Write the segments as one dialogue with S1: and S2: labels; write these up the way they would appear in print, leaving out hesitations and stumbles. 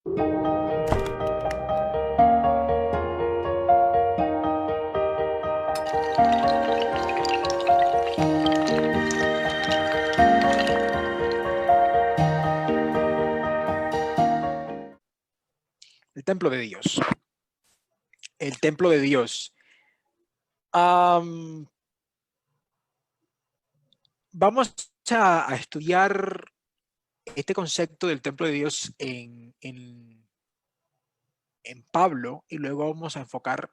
S1: El templo de Dios. El templo de Dios. Vamos a estudiar este concepto del templo de Dios en Pablo, y luego vamos a enfocar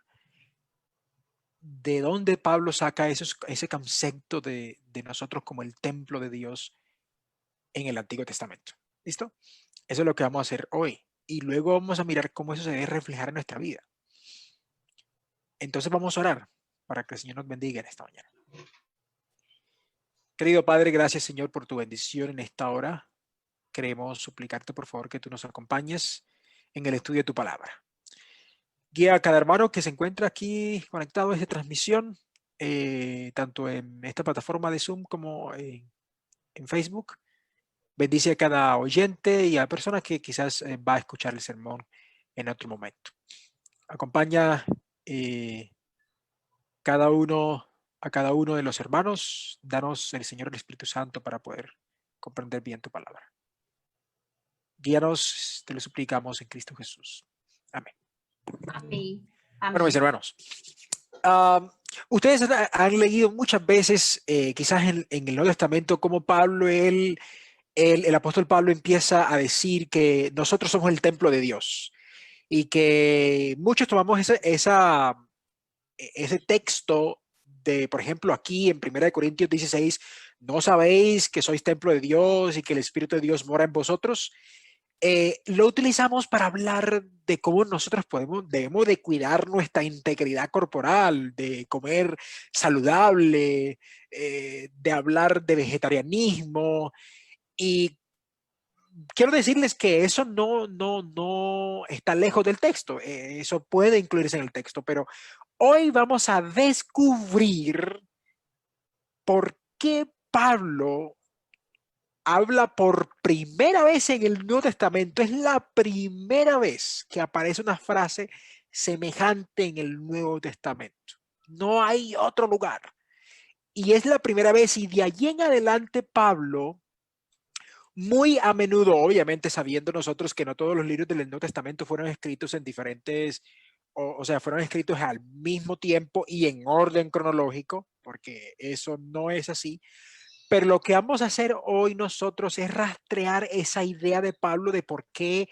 S1: de dónde Pablo saca ese concepto de nosotros como el templo de Dios en el Antiguo Testamento. ¿Listo? Eso es lo que vamos a hacer hoy. Y luego vamos a mirar cómo eso se debe reflejar en nuestra vida. Entonces vamos a orar para que el Señor nos bendiga en esta mañana. Querido Padre, gracias Señor por tu bendición en esta hora. Queremos suplicarte por favor que tú nos acompañes en el estudio de tu palabra. Guía a cada hermano que se encuentra aquí conectado a esta transmisión, tanto en esta plataforma de Zoom como en Facebook. Bendice a cada oyente y a personas que quizás va a escuchar el sermón en otro momento. Acompaña a cada uno de los hermanos. Danos el Señor el Espíritu Santo para poder comprender bien tu palabra. Guíanos, te lo suplicamos en Cristo Jesús. Amén.
S2: Amén.
S1: Bueno, mis hermanos, ustedes han leído muchas veces, quizás en el Nuevo Testamento, cómo Pablo, el apóstol Pablo empieza a decir que nosotros somos el templo de Dios y que muchos tomamos ese texto de, por ejemplo, aquí en 1 Corintios 16, ¿no sabéis que sois templo de Dios y que el Espíritu de Dios mora en vosotros? Lo utilizamos para hablar de cómo nosotros debemos de cuidar nuestra integridad corporal, de comer saludable, de hablar de vegetarianismo. Y quiero decirles que eso no está lejos del texto. Eso puede incluirse en el texto, pero hoy vamos a descubrir por qué Pablo habla por primera vez en el Nuevo Testamento. Es la primera vez que aparece una frase semejante en el Nuevo Testamento. No hay otro lugar. Y es la primera vez, y de allí en adelante Pablo, muy a menudo, obviamente sabiendo nosotros que no todos los libros del Nuevo Testamento fueron escritos en diferentes, o sea, fueron escritos al mismo tiempo y en orden cronológico, porque eso no es así. Pero lo que vamos a hacer hoy nosotros es rastrear esa idea de Pablo de por qué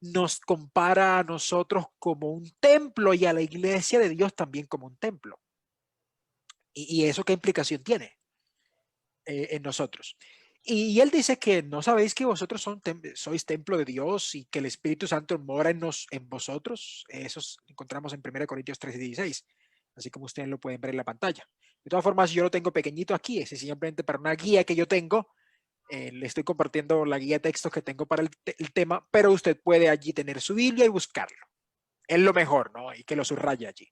S1: nos compara a nosotros como un templo y a la iglesia de Dios también como un templo. Y eso qué implicación tiene en nosotros. Y él dice que no sabéis que vosotros sois templo de Dios y que el Espíritu Santo mora en vosotros. Eso encontramos en 1 Corintios 3:16, así como ustedes lo pueden ver en la pantalla. De todas formas, yo lo tengo pequeñito aquí, es simplemente para una guía que yo tengo. Le estoy compartiendo la guía de textos que tengo para el tema, pero usted puede allí tener su Biblia y buscarlo. Es lo mejor, ¿no? Y que lo subraye allí.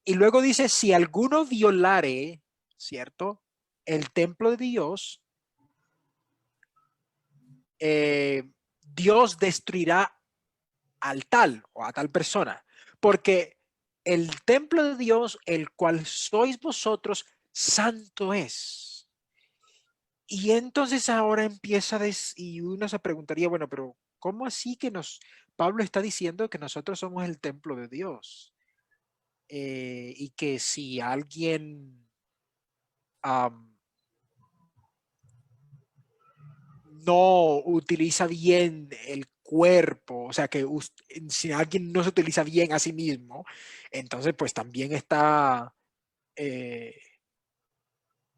S1: Y luego dice, si alguno violare, ¿cierto?, el templo de Dios, Dios destruirá al tal o a tal persona, porque el templo de Dios, el cual sois vosotros, santo es. Y entonces ahora empieza y uno se preguntaría, bueno, pero ¿cómo así que Pablo está diciendo que nosotros somos el templo de Dios? Y que si alguien no utiliza bien el cuerpo, o sea que si alguien no se utiliza bien a sí mismo, entonces pues también está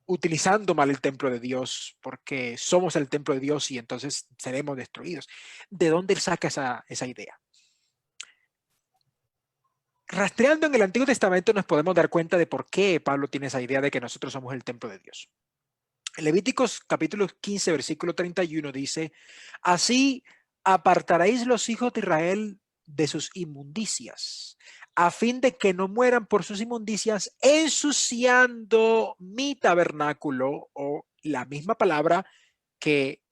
S1: utilizando mal el templo de Dios, porque somos el templo de Dios y entonces seremos destruidos. ¿De dónde él saca esa idea? Rastreando en el Antiguo Testamento nos podemos dar cuenta de por qué Pablo tiene esa idea de que nosotros somos el templo de Dios. En Levíticos capítulo 15, versículo 31 dice, así apartaréis los hijos de Israel de sus inmundicias, a fin de que no mueran por sus inmundicias, ensuciando mi tabernáculo, o la misma palabra que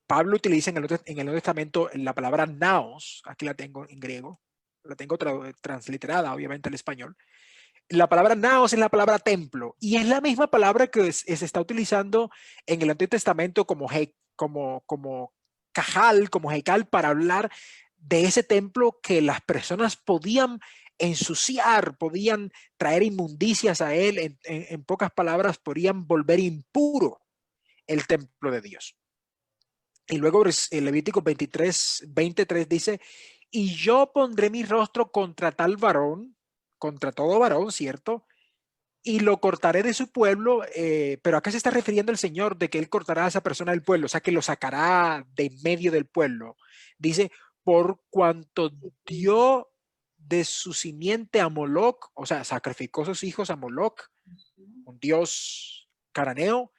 S1: Pablo utiliza en el Nuevo Testamento la palabra naos, aquí la tengo en griego, la tengo transliterada obviamente al español. La palabra naos es la palabra templo y es la misma palabra que se está utilizando en el Antiguo Testamento como cajal, como hecal, para hablar de ese templo que las personas podían ensuciar, podían traer inmundicias a él, en pocas palabras, podían volver impuro el templo de Dios. Y luego el Levítico 23 dice, y yo pondré mi rostro contra tal varón, contra todo varón, ¿cierto? Y lo cortaré de su pueblo, pero acá se está refiriendo el Señor de que Él cortará a esa persona del pueblo, o sea, que lo sacará de en medio del pueblo. Dice, por cuanto dio de su simiente a Moloc, o sea, sacrificó sus hijos a Moloc, un dios cananeo,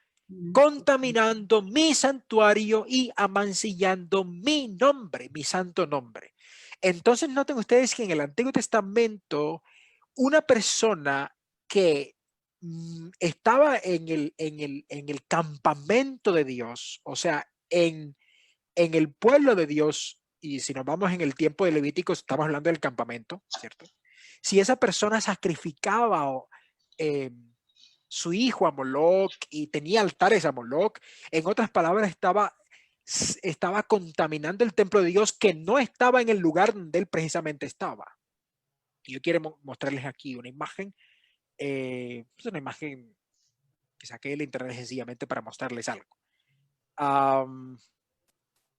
S1: contaminando mi santuario y amancillando mi nombre, mi santo nombre. Entonces noten ustedes que en el Antiguo Testamento una persona que estaba en el campamento de Dios, o sea, en el pueblo de Dios, y si nos vamos en el tiempo de Levítico, estamos hablando del campamento, ¿cierto? Si esa persona sacrificaba eh, su hijo a Moloc y tenía altares a Moloc, en otras palabras, estaba contaminando el templo de Dios que no estaba en el lugar donde él precisamente estaba. Y yo quiero mostrarles aquí una imagen, es una imagen que saqué del internet sencillamente para mostrarles algo.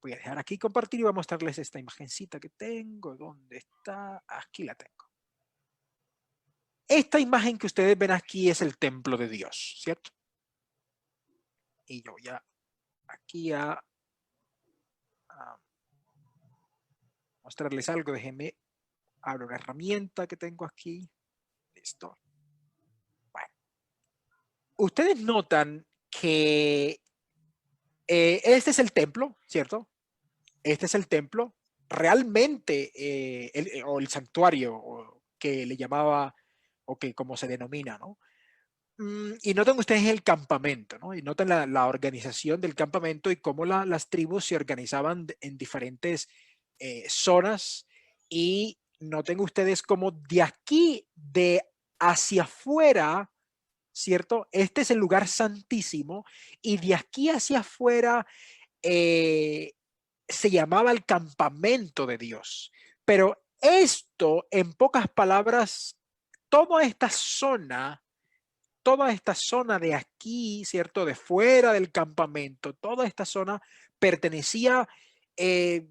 S1: Voy a dejar aquí compartir y voy a mostrarles esta imagencita que tengo. ¿Dónde está? Aquí la tengo. Esta imagen que ustedes ven aquí es el templo de Dios, ¿cierto? Y yo ya aquí a mostrarles algo. Déjenme abrir una herramienta que tengo aquí. Listo. Bueno. Ustedes notan que este es el templo, ¿cierto? Este es el templo. Realmente, o el santuario, o que le llamaba, o que como se denomina, ¿no? Y notan ustedes el campamento, ¿no? Y notan la organización del campamento y cómo las tribus se organizaban en diferentes zonas. Y noten ustedes cómo de aquí, de hacia afuera, ¿cierto? Este es el lugar santísimo y de aquí hacia afuera eh, se llamaba el campamento de Dios. Pero esto, en pocas palabras, toda esta zona toda esta zona de aquí, ¿cierto? De fuera del campamento, toda esta zona pertenecía eh,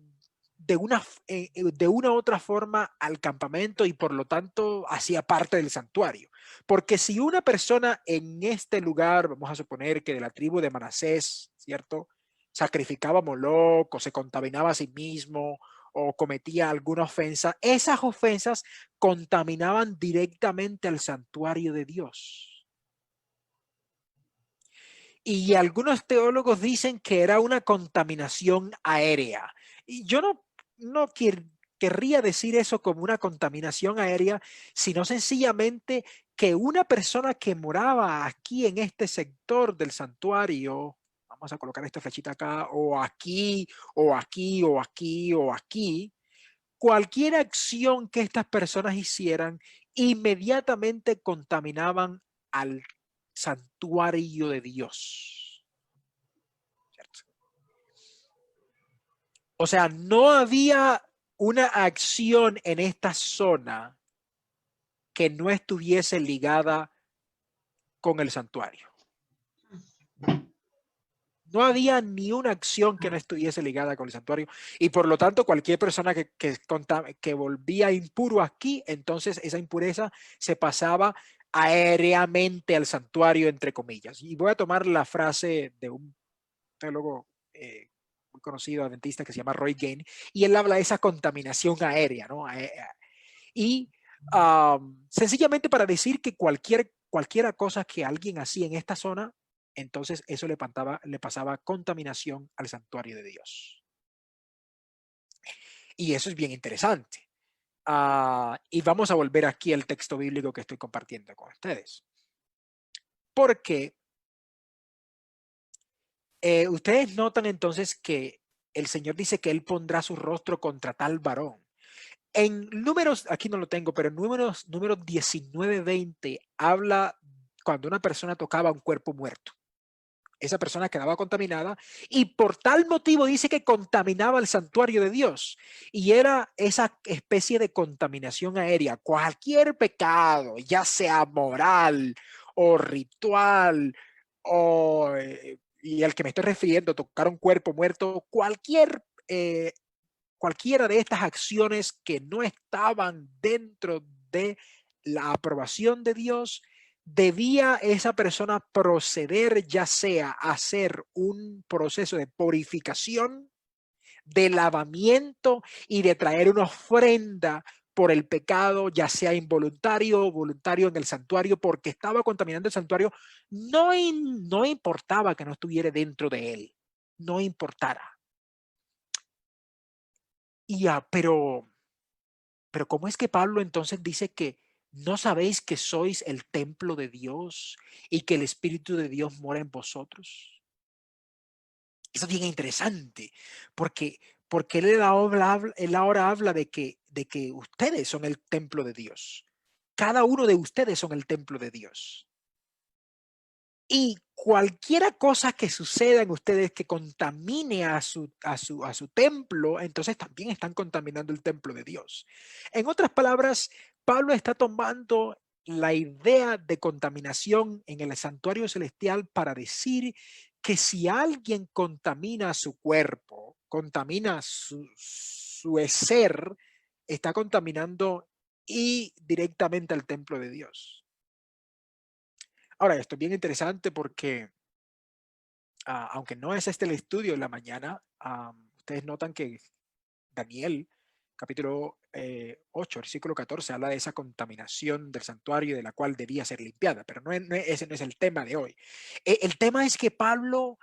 S1: de una u otra forma al campamento y por lo tanto hacía parte del santuario. Porque si una persona en este lugar, vamos a suponer que de la tribu de Manasés, ¿cierto? Sacrificaba a Moloc o se contaminaba a sí mismo o cometía alguna ofensa, esas ofensas contaminaban directamente al santuario de Dios. Y algunos teólogos dicen que era una contaminación aérea. Y yo no querría decir eso como una contaminación aérea, sino sencillamente que una persona que moraba aquí en este sector del santuario, vamos a colocar esta flechita acá, o aquí, o aquí, o aquí, o aquí, cualquier acción que estas personas hicieran inmediatamente contaminaban al santuario de Dios. ¿Cierto? O sea, no había una acción en esta zona que no estuviese ligada con el santuario. No había ni una acción que no estuviese ligada con el santuario y por lo tanto cualquier persona que volvía impuro aquí, entonces esa impureza se pasaba aéreamente al santuario, entre comillas. Y voy a tomar la frase de un teólogo muy conocido adventista que se llama Roy Gain y él habla de esa contaminación aérea, ¿no? Y sencillamente para decir que cualquiera cosa que alguien hacía en esta zona, entonces eso le pasaba contaminación al santuario de Dios. Y eso es bien interesante. Y vamos a volver aquí al texto bíblico que estoy compartiendo con ustedes. Porque ustedes notan entonces que el Señor dice que Él pondrá su rostro contra tal varón. En números, aquí no lo tengo, pero en números 19-20 habla cuando una persona tocaba un cuerpo muerto. Esa persona quedaba contaminada y por tal motivo dice que contaminaba el santuario de Dios. Y era esa especie de contaminación aérea. Cualquier pecado, ya sea moral o ritual o, y al que me estoy refiriendo, tocar un cuerpo muerto, cualquiera de estas acciones que no estaban dentro de la aprobación de Dios, debía esa persona proceder ya sea a hacer un proceso de purificación, de lavamiento y de traer una ofrenda por el pecado, ya sea involuntario o voluntario en el santuario, porque estaba contaminando el santuario. No importaba que no estuviera dentro de él, no importara. Pero ¿cómo es que Pablo entonces dice que no sabéis que sois el templo de Dios y que el Espíritu de Dios mora en vosotros? Eso es bien interesante, porque, porque él ahora habla de que ustedes son el templo de Dios. Cada uno de ustedes son el templo de Dios. Y cualquiera cosa que suceda en ustedes que contamine a su templo, entonces también están contaminando el templo de Dios. En otras palabras, Pablo está tomando la idea de contaminación en el santuario celestial para decir que si alguien contamina su cuerpo, contamina su ser, está contaminando y directamente al templo de Dios. Ahora, esto es bien interesante porque aunque no es este el estudio en la mañana, ustedes notan que Daniel, capítulo 8, versículo 14, habla de esa contaminación del santuario de la cual debía ser limpiada, pero ese no es el tema de hoy. El tema es que Pablo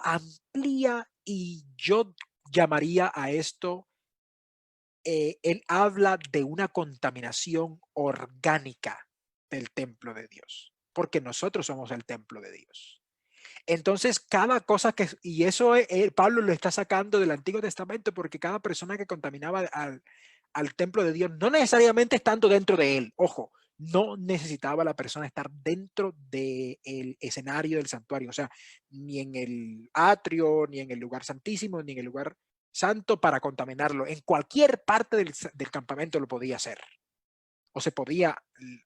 S1: amplía y yo llamaría a esto, él habla de una contaminación orgánica del templo de Dios, porque nosotros somos el templo de Dios. Entonces, cada cosa y eso Pablo lo está sacando del Antiguo Testamento, porque cada persona que contaminaba al templo de Dios, no necesariamente estando dentro de él, ojo, no necesitaba la persona estar dentro del escenario del santuario, o sea, ni en el atrio, ni en el lugar santísimo, ni en el lugar santo para contaminarlo. En cualquier parte del campamento lo podía hacer. O se podía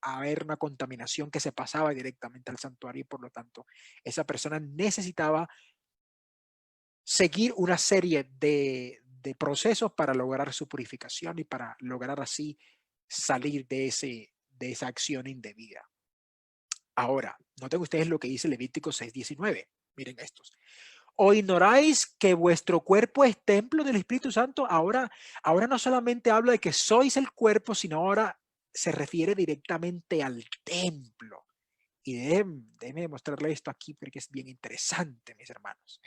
S1: haber una contaminación que se pasaba directamente al santuario y por lo tanto esa persona necesitaba seguir una serie de procesos para lograr su purificación y para lograr así salir de esa acción indebida. Ahora, noten ustedes lo que dice Levítico 6:19. Miren estos. ¿O ignoráis que vuestro cuerpo es templo del Espíritu Santo? Ahora no solamente habla de que sois el cuerpo, sino ahora se refiere directamente al templo. Y déjenme mostrarle esto aquí porque es bien interesante, mis hermanos.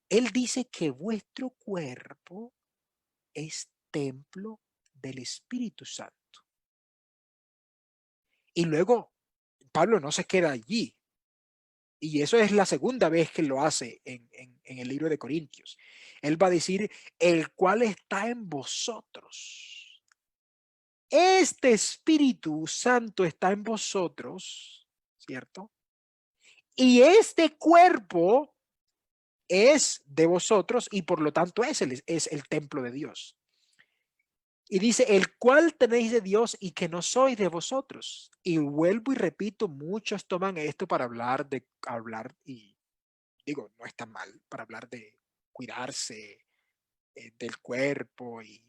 S1: Él dice que vuestro cuerpo es templo del Espíritu Santo. Y luego Pablo no se queda allí. Y eso es la segunda vez que lo hace en el libro de Corintios. Él va a decir, el cual está en vosotros. Este Espíritu Santo está en vosotros, ¿cierto? Y este cuerpo es de vosotros y por lo tanto es el templo de Dios. Y dice, el cual tenéis de Dios y que no sois de vosotros. Y vuelvo y repito, muchos toman esto para hablar y digo, no está mal, para hablar de cuidarse del cuerpo y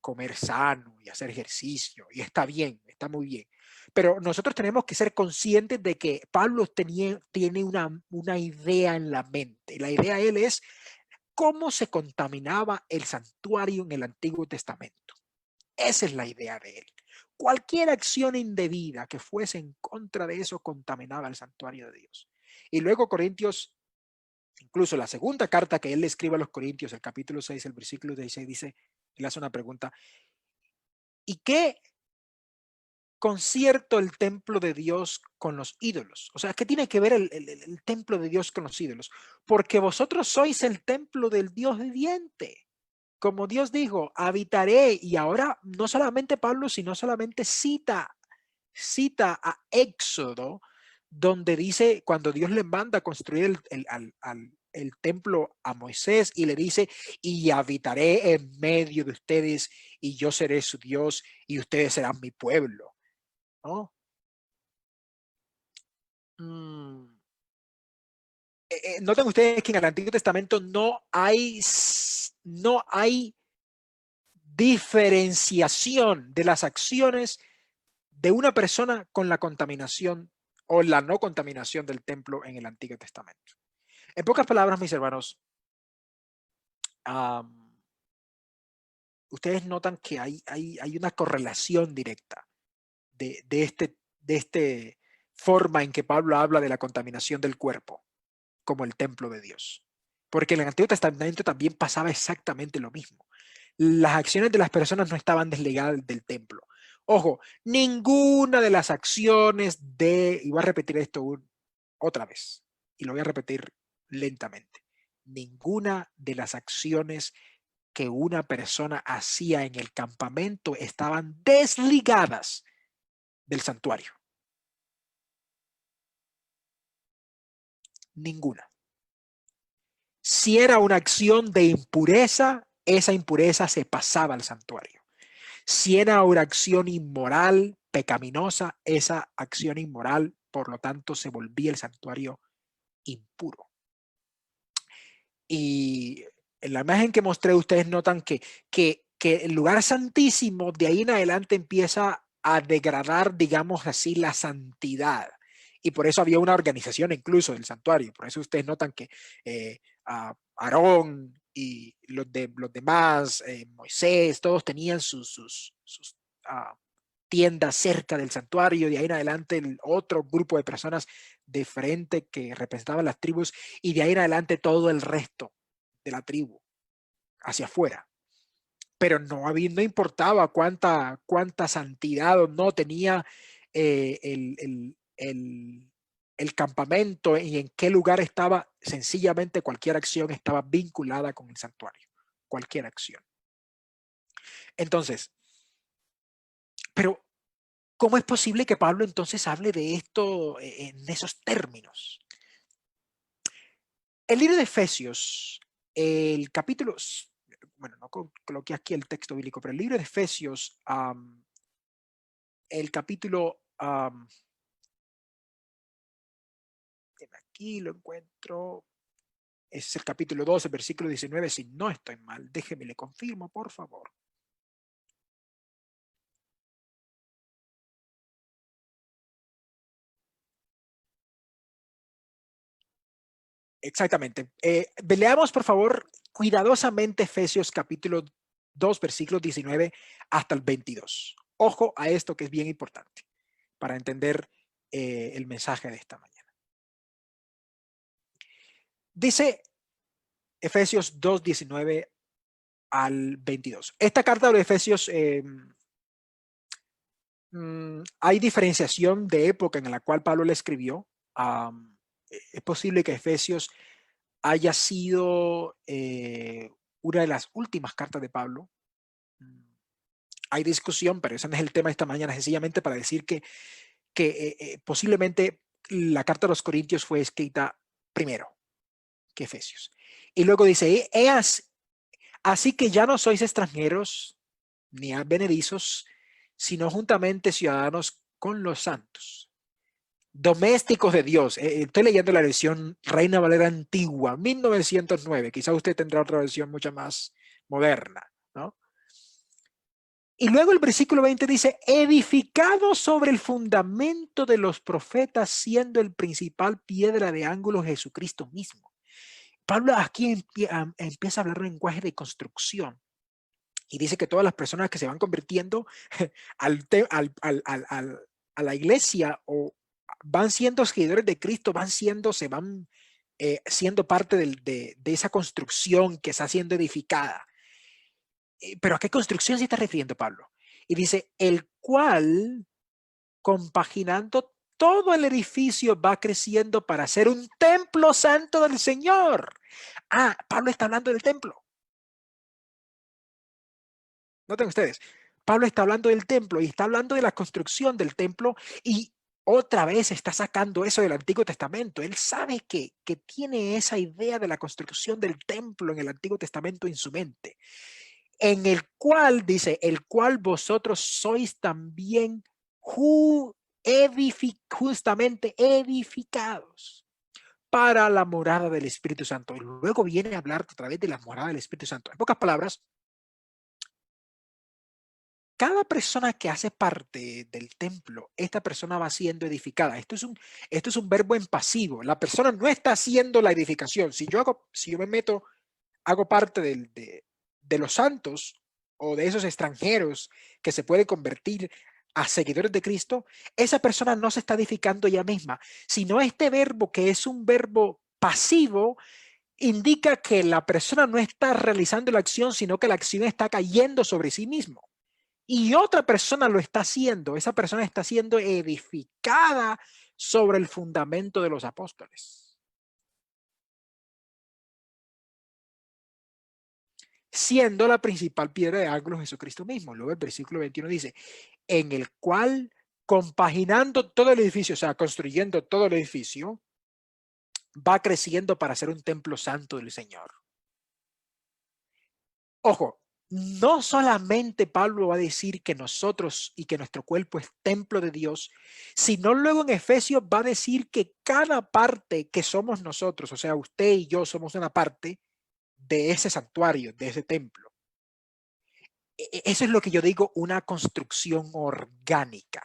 S1: comer sano y hacer ejercicio. Y está bien, está muy bien. Pero nosotros tenemos que ser conscientes de que Pablo tiene una idea en la mente. La idea de él es cómo se contaminaba el santuario en el Antiguo Testamento. Esa es la idea de él. Cualquier acción indebida que fuese en contra de eso contaminaba el santuario de Dios. Y luego Corintios, incluso la segunda carta que él le escribe a los Corintios, el capítulo 6, el versículo 16, dice, él hace una pregunta, ¿y qué concierto el templo de Dios con los ídolos? O sea, ¿qué tiene que ver el templo de Dios con los ídolos? Porque vosotros sois el templo del Dios viviente. Como Dios dijo, habitaré. Y ahora no solamente Pablo, sino solamente cita a Éxodo, donde dice, cuando Dios le manda a construir el templo a Moisés y le dice, y habitaré en medio de ustedes y yo seré su Dios y ustedes serán mi pueblo, ¿no? Mm, Noten ustedes que en el Antiguo Testamento no hay diferenciación de las acciones de una persona con la contaminación o la no contaminación del templo en el Antiguo Testamento. En pocas palabras, mis hermanos, ustedes notan que hay una correlación directa de este forma en que Pablo habla de la contaminación del cuerpo como el templo de Dios. Porque en el Antiguo Testamento también pasaba exactamente lo mismo. Las acciones de las personas no estaban desligadas del templo. Ojo, ninguna de las acciones y voy a repetir esto otra vez, y lo voy a repetir lentamente, ninguna de las acciones que una persona hacía en el campamento estaban desligadas del santuario. Ninguna. Si era una acción de impureza, esa impureza se pasaba al santuario. Si era una acción inmoral, pecaminosa, esa acción inmoral, por lo tanto, se volvía el santuario impuro. Y en la imagen que mostré, ustedes notan que el lugar santísimo de ahí en adelante empieza a degradar, digamos así, la santidad. Y por eso había una organización incluso del santuario. Por eso ustedes notan que Aarón y los demás, Moisés, todos tenían sus tiendas cerca del santuario. De ahí en adelante el otro grupo de personas diferente que representaban las tribus, y de ahí en adelante todo el resto de la tribu hacia afuera. Pero no importaba cuánta santidad o no tenía el campamento y en qué lugar estaba, sencillamente cualquier acción estaba vinculada con el santuario, cualquier acción. Entonces, pero ¿cómo es posible que Pablo entonces hable de esto en esos términos? El libro de Efesios, el capítulo, bueno, no coloqué aquí el texto bíblico, pero el libro de Efesios, el capítulo, aquí lo encuentro, es el capítulo 12, versículo 19, si no estoy mal, déjeme le confirmo, por favor. Exactamente. Leamos, por favor, cuidadosamente Efesios capítulo 2, versículos 19 hasta el 22. Ojo a esto que es bien importante para entender el mensaje de esta mañana. Dice Efesios 2, 19 al 22. Esta carta de Efesios, hay diferenciación de época en la cual Pablo le escribió. Es posible que Efesios haya sido una de las últimas cartas de Pablo. Hay discusión, pero ese no es el tema de esta mañana, sencillamente para decir que posiblemente la carta de los Corintios fue escrita primero que Efesios. Y luego dice, así que ya no sois extranjeros ni advenedizos, sino juntamente ciudadanos con los santos, domésticos de Dios. Estoy leyendo la versión Reina Valera antigua, 1909. Quizá usted tendrá otra versión mucho más moderna, ¿no? Y luego el versículo 20 dice, edificado sobre el fundamento de los profetas, siendo el principal piedra de ángulo Jesucristo mismo. Pablo aquí empieza a hablar un lenguaje de construcción y dice que todas las personas que se van convirtiendo a la iglesia o van siendo seguidores de Cristo, se van siendo parte de esa construcción que está siendo edificada. Pero ¿a qué construcción se está refiriendo Pablo? Y dice, el cual compaginando todo el edificio, va creciendo para ser un templo santo del Señor. Ah, Pablo está hablando del templo. Noten ustedes, Pablo está hablando del templo y está hablando de la construcción del templo y otra vez está sacando eso del Antiguo Testamento. Él sabe que tiene esa idea de la construcción del templo en el Antiguo Testamento en su mente, en el cual, dice, el cual vosotros sois también justamente edificados para la morada del Espíritu Santo. Y luego viene a hablar a través de la morada del Espíritu Santo. En pocas palabras, cada persona que hace parte del templo, esta persona va siendo edificada. Esto es un verbo en pasivo. La persona no está haciendo la edificación. Si yo me meto, hago parte de los santos o de esos extranjeros que se puede convertir a seguidores de Cristo, esa persona no se está edificando ella misma, sino este verbo, que es un verbo pasivo, indica que la persona no está realizando la acción, sino que la acción está cayendo sobre sí mismo. Y otra persona lo está haciendo, esa persona está siendo edificada sobre el fundamento de los apóstoles, siendo la principal piedra de ángulo Jesucristo mismo. Luego el versículo 21 dice, en el cual, compaginando todo el edificio, o sea, construyendo todo el edificio, va creciendo para ser un templo santo del Señor. Ojo, no solamente Pablo va a decir que nosotros y que nuestro cuerpo es templo de Dios, sino luego en Efesios va a decir que cada parte que somos nosotros, o sea, usted y yo somos una parte de ese santuario, de ese templo. Eso es lo que yo digo, una construcción orgánica.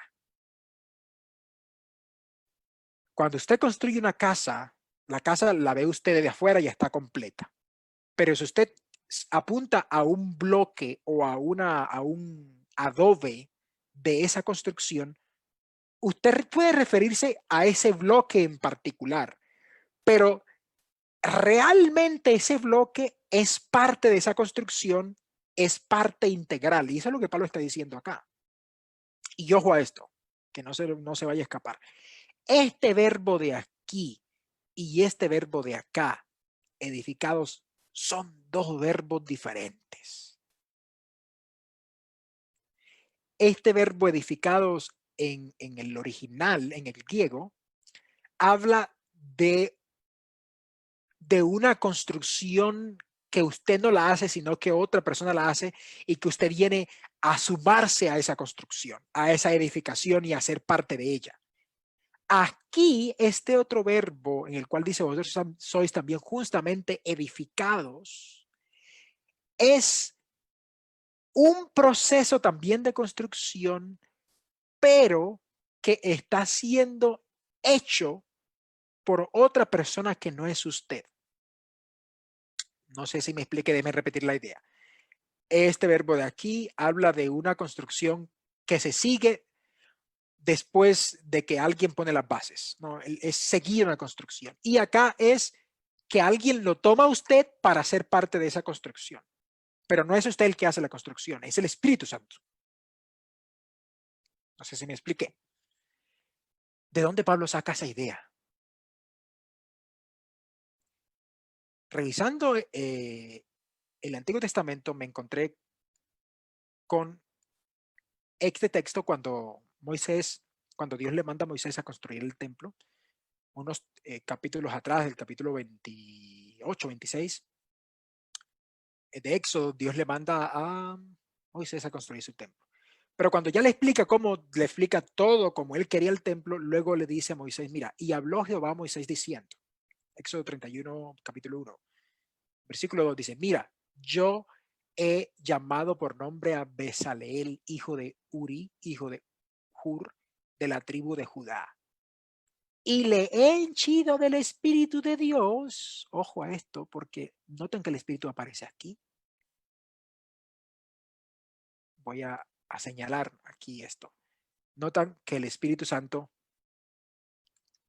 S1: Cuando usted construye una casa, la casa la ve usted desde afuera y está completa. Pero si usted apunta a un bloque o a un adobe de esa construcción, usted puede referirse a ese bloque en particular, pero realmente ese bloque es parte de esa construcción, es parte integral. Y eso es lo que Pablo está diciendo acá. Y ojo a esto, que no se vaya a escapar. Este verbo de aquí y este verbo de acá, edificados, son dos verbos diferentes. Este verbo edificados en el original, en el griego, habla de una construcción que usted no la hace, sino que otra persona la hace y que usted viene a sumarse a esa construcción, a esa edificación y a ser parte de ella. Aquí, este otro verbo en el cual dice vosotros sois también justamente edificados, es un proceso también de construcción, pero que está siendo hecho por otra persona que no es usted. No sé si me explique, déjeme repetir la idea. Este verbo de aquí habla de una construcción que se sigue después de que alguien pone las bases, ¿no? Es seguir una construcción. Y acá es que alguien lo toma a usted para ser parte de esa construcción. Pero no es usted el que hace la construcción, es el Espíritu Santo. No sé si me expliqué. ¿De dónde Pablo saca esa idea? Revisando el Antiguo Testamento me encontré con este texto cuando Dios le manda a Moisés a construir el templo, unos capítulos atrás, del capítulo 28, 26 de Éxodo, Dios le manda a Moisés a construir su templo. Pero cuando ya le explica le explica todo como él quería el templo, luego le dice a Moisés, mira, y habló Jehová a Moisés diciendo, Éxodo 31, capítulo 1, versículo 2 dice, mira, yo he llamado por nombre a Bezaleel, hijo de Uri, hijo de Hur, de la tribu de Judá. Y le he henchido del Espíritu de Dios. Ojo a esto, porque noten que el Espíritu aparece aquí. Voy a señalar aquí esto. Notan que el Espíritu Santo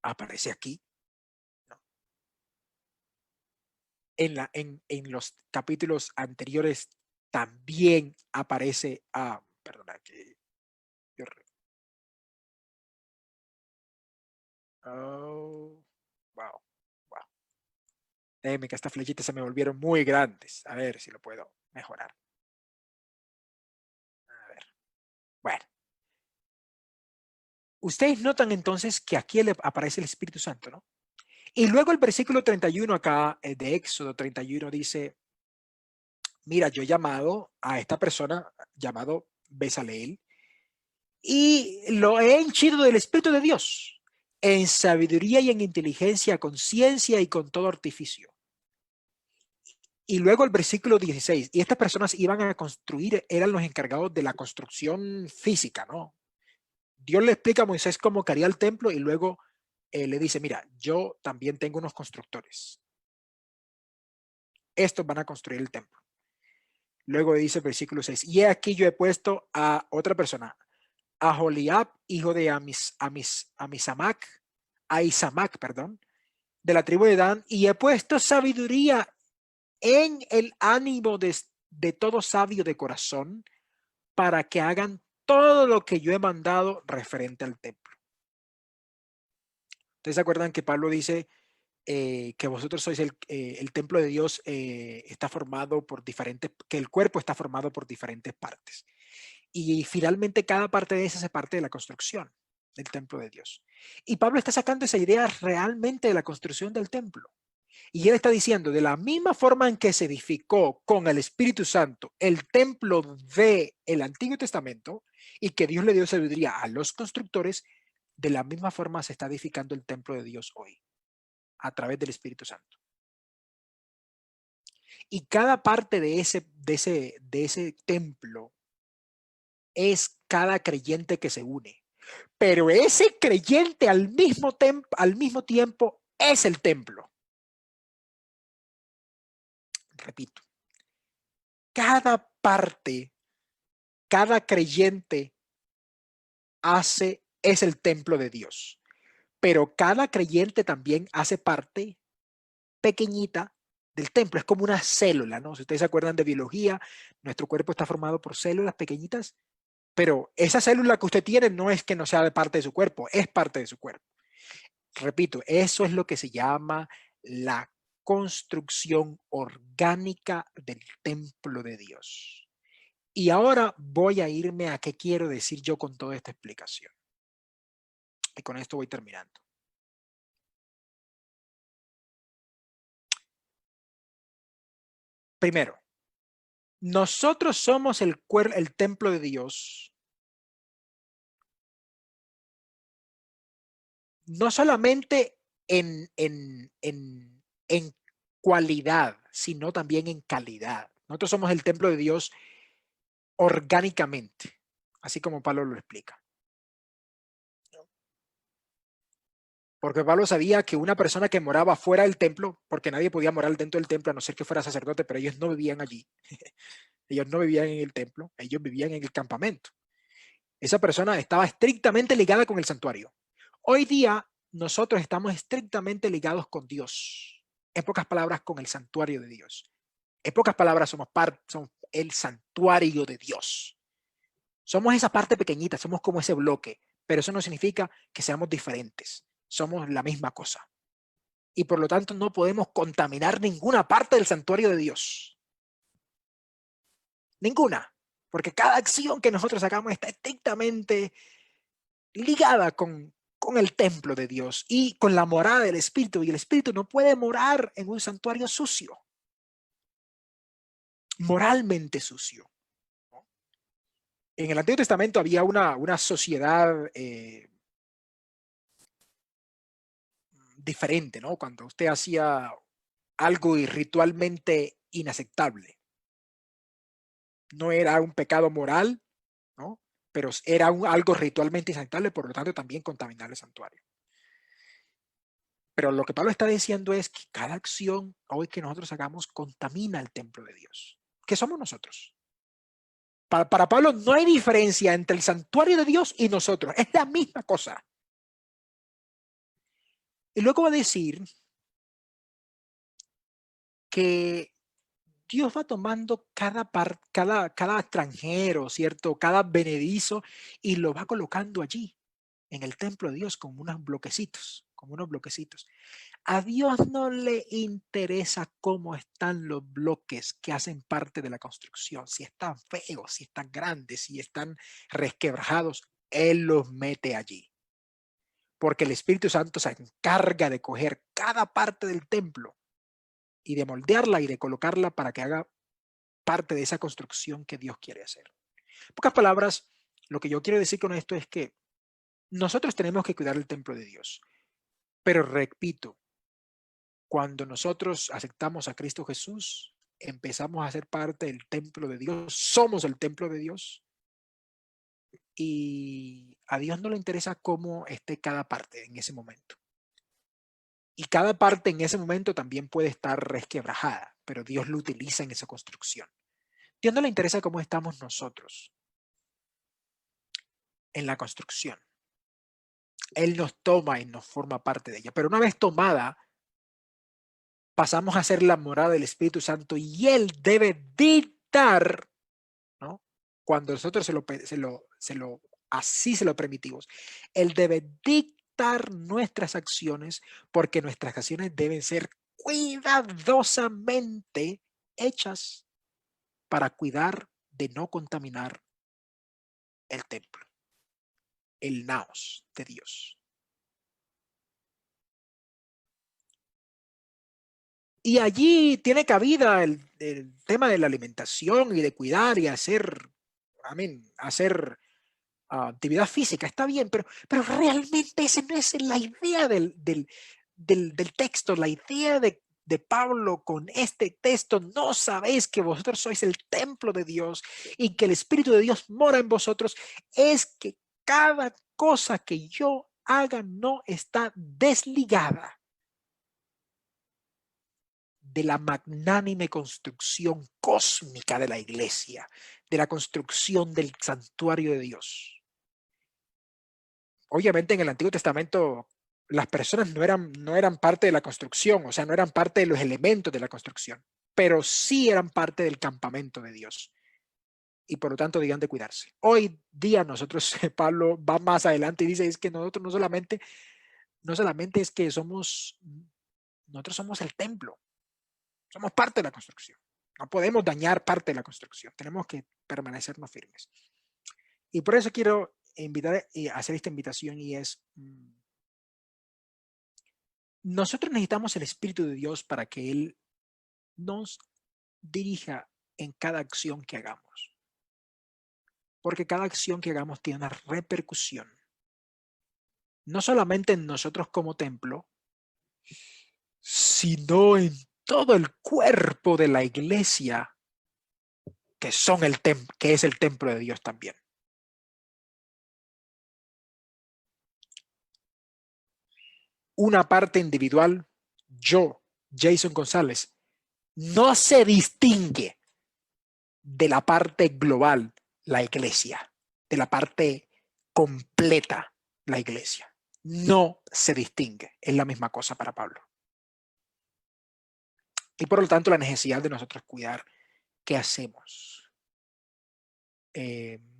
S1: aparece aquí. ¿No? En los capítulos anteriores también aparece, perdona, que yo Oh, wow, wow. Déjeme que estas flechitas se me volvieron muy grandes. A ver si lo puedo mejorar. A ver. Bueno. Ustedes notan entonces que aquí le aparece el Espíritu Santo, ¿no? Y luego el versículo 31 acá de Éxodo 31 dice, mira, yo he llamado a esta persona llamado Bezaleel y lo he henchido del Espíritu de Dios en sabiduría y en inteligencia, con ciencia y con todo artificio. Y luego el versículo 16, y estas personas iban a construir, eran los encargados de la construcción física, ¿no? Dios le explica a Moisés cómo haría el templo y luego le dice, mira, yo también tengo unos constructores. Estos van a construir el templo. Luego dice el versículo 6, y aquí yo he puesto a otra persona, a Joliab, hijo de Ahisamac, perdón, de la tribu de Dan, y he puesto sabiduría en el ánimo de todo sabio de corazón para que hagan todo lo que yo he mandado referente al templo. ¿Ustedes se acuerdan que Pablo dice que vosotros sois el templo de Dios, está formado por diferentes, que el cuerpo está formado por diferentes partes? Y finalmente cada parte de esa hace parte de la construcción del templo de Dios. Y Pablo está sacando esa idea realmente de la construcción del templo. Y él está diciendo, de la misma forma en que se edificó con el Espíritu Santo el templo del Antiguo Testamento y que Dios le dio sabiduría a los constructores, de la misma forma se está edificando el templo de Dios hoy, a través del Espíritu Santo. Y cada parte de ese templo es cada creyente que se une. Pero ese creyente al mismo tiempo es el templo. Repito, cada parte, cada creyente es el templo de Dios. Pero cada creyente también hace parte pequeñita del templo. Es como una célula, ¿no? Si ustedes se acuerdan de biología, nuestro cuerpo está formado por células pequeñitas, pero esa célula que usted tiene no es que no sea de parte de su cuerpo, es parte de su cuerpo. Repito, eso es lo que se llama la construcción orgánica del templo de Dios. Y ahora voy a irme a qué quiero decir yo con toda esta explicación. Y con esto voy terminando. Primero, nosotros somos el templo de Dios, no solamente en cualidad, sino también en calidad. Nosotros somos el templo de Dios orgánicamente, así como Pablo lo explica. Porque Pablo sabía que una persona que moraba fuera del templo, porque nadie podía morar dentro del templo a no ser que fuera sacerdote, pero ellos no vivían allí. Ellos no vivían en el templo, ellos vivían en el campamento. Esa persona estaba estrictamente ligada con el santuario. Hoy día nosotros estamos estrictamente ligados con Dios. En pocas palabras, con el santuario de Dios. En pocas palabras, somos el santuario de Dios. Somos esa parte pequeñita, somos como ese bloque, pero eso no significa que seamos diferentes. Somos la misma cosa. Y por lo tanto no podemos contaminar ninguna parte del santuario de Dios. Ninguna. Porque cada acción que nosotros hagamos está estrictamente ligada con el templo de Dios y con la morada del Espíritu. Y el Espíritu no puede morar en un santuario sucio, moralmente sucio. En el Antiguo Testamento había una sociedad diferente, ¿no? Cuando usted hacía algo ritualmente inaceptable. No era un pecado moral, ¿no? Pero era algo ritualmente inaceptable, por lo tanto también contaminar el santuario. Pero lo que Pablo está diciendo es que cada acción hoy que nosotros hagamos contamina el templo de Dios. ¿Qué somos nosotros? Para Pablo no hay diferencia entre el santuario de Dios y nosotros. Es la misma cosa. Y luego va a decir que Dios va tomando cada extranjero, ¿cierto? Cada benedizo y lo va colocando allí, en el templo de Dios, con unos bloquecitos, como unos bloquecitos. A Dios no le interesa cómo están los bloques que hacen parte de la construcción, si están feos, si están grandes, si están resquebrajados, Él los mete allí. Porque el Espíritu Santo se encarga de coger cada parte del templo y de moldearla y de colocarla para que haga parte de esa construcción que Dios quiere hacer. En pocas palabras, lo que yo quiero decir con esto es que nosotros tenemos que cuidar el templo de Dios. Pero repito, cuando nosotros aceptamos a Cristo Jesús, empezamos a ser parte del templo de Dios, somos el templo de Dios, y a Dios no le interesa cómo esté cada parte en ese momento. Y cada parte en ese momento también puede estar resquebrajada, pero Dios lo utiliza en esa construcción. Dios no le interesa cómo estamos nosotros en la construcción. Él nos toma y nos forma parte de ella. Pero una vez tomada, pasamos a ser la morada del Espíritu Santo y Él debe dictar, ¿no? Cuando nosotros así se lo permitimos, Él debe dictar nuestras acciones, porque nuestras acciones deben ser cuidadosamente hechas para cuidar de no contaminar el templo, el naos de Dios. Y allí tiene cabida el tema de la alimentación y de cuidar y hacer, hacer actividad física. Está bien, pero realmente esa no es la idea del texto. La idea de Pablo con este texto: no sabéis que vosotros sois el templo de Dios y que el Espíritu de Dios mora en vosotros, es que cada cosa que yo haga no está desligada de la magnánime construcción cósmica de la iglesia, de la construcción del santuario de Dios. Obviamente en el Antiguo Testamento las personas no eran parte de la construcción, o sea, no eran parte de los elementos de la construcción, pero sí eran parte del campamento de Dios. Y por lo tanto debían de cuidarse. Hoy día nosotros, Pablo va más adelante y dice, es que nosotros no solamente es que nosotros somos el templo, somos parte de la construcción. No podemos dañar parte de la construcción. Tenemos que permanecernos firmes. Y por eso quiero invitar y hacer esta invitación, y es: nosotros necesitamos el Espíritu de Dios para que Él nos dirija en cada acción que hagamos. Porque cada acción que hagamos tiene una repercusión. No solamente en nosotros como templo, sino en todo el cuerpo de la iglesia, que es el templo de Dios también. Una parte individual, yo, Jason González, no se distingue de la parte global, la iglesia, de la parte completa, la iglesia. No se distingue, es la misma cosa para Pablo. Y por lo tanto la necesidad de nosotros cuidar qué hacemos,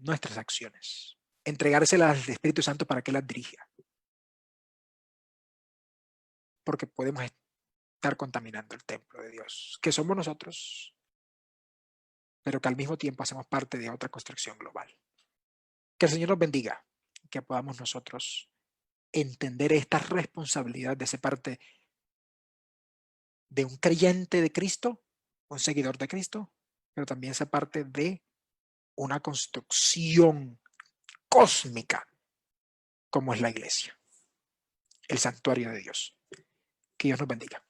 S1: nuestras acciones, entregárselas al Espíritu Santo para que las dirija. Porque podemos estar contaminando el templo de Dios, que somos nosotros, pero que al mismo tiempo hacemos parte de otra construcción global. Que el Señor nos bendiga, que podamos nosotros entender esta responsabilidad de ser parte de un creyente de Cristo, un seguidor de Cristo, pero también ser parte de una construcción cósmica como es la iglesia, el santuario de Dios. Que Dios nos bendiga.